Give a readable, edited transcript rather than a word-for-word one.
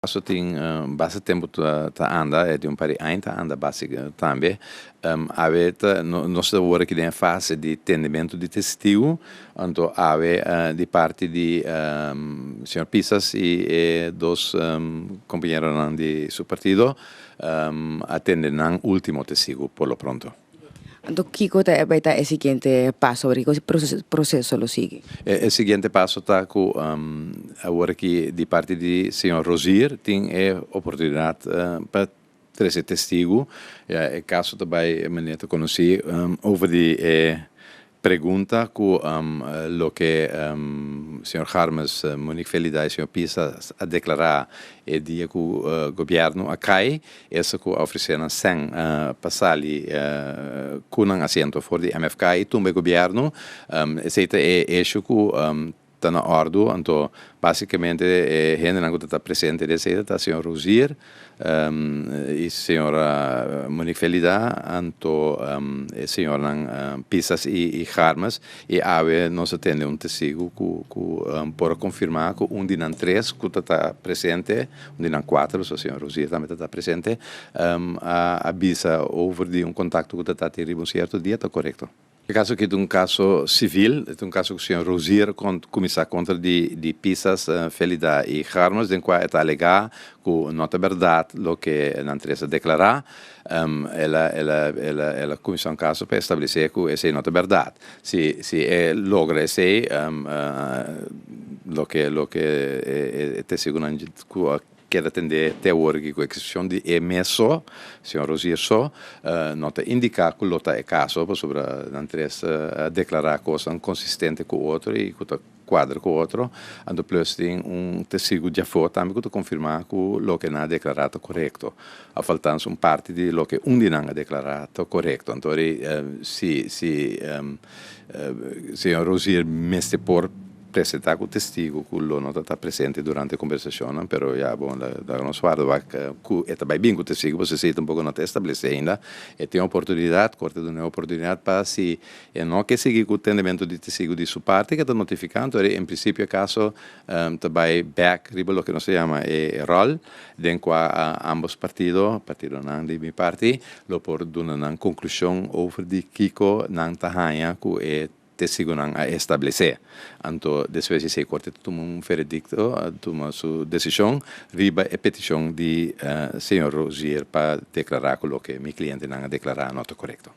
Caso tem bastante tempo tá anda é de um par ainda anda básico também avete nós agora que tem fase de atendimento de testigo então ave de parte de senhor Pisas e dois companheiros de seu partido atendem o último testigo por lo pronto. Então, Kiko vai estar o seguinte passo, o processo lo sigue. O seguinte passo está com agora que de parte de senhor Rosier tem a oportunidade para trazer testigo. É caso também menete conhecer over de pergunta com lo que senhor Harmes, Monique Felida e senhor Pisa a declarar e dia que o governo acai essa que ofereceram sem passar-lhe com um assento for de MFK e também governo esse é isso que está na ordem, então basicamente gente não está presente desse está senhor Rosier e senhora Monique Felida, então senhora Pisas e Harmes e ave nós atende testigo que por confirmar que dinan três que está presente, dinan quatro, o senhor Rosier também está presente, avisa over de contato que está tendo certo dia, está correto. No caso que é caso civil, é caso que o senhor Rosier começa contra de Pisas, Felida e Harmes, em qual está alegado que não é verdade o que a empresa declarar, ela começou caso para estabelecer que isso não é verdade. Se logra esse, lo que te segundo quer atender teórico com exceção de emesso, senhor Rosier só, nota indicar que o é caso sobre a empresa declarar coisa consistente com o outro e que quadra com o outro, e depois tem testigo de fora também que confirmar que o que não é declarado correto. A faltando parte de lo que não é declarado correto. Então, se senhor Rosier meste por apresentar com o testigo que não está presente durante a conversação, mas já bom da nossa parte que é também bem com o testigo, você se pouco não está estabelecido ainda, e tem oportunidade, corte de uma oportunidade para se não que seguir com o atendimento de testigo de sua parte que está notificando, em princípio caso também back riba lo que nós chama rol, den qua ambos partido não de minha parte, lo por dar uma conclusão over de Kiko não tahanha que é testigo não a estabelecer. Então, depois de ser corte, toma veredicto, toma sua decisão, riba a petição de senhor Rosier para declarar que o que meu cliente não a declarar não é correto.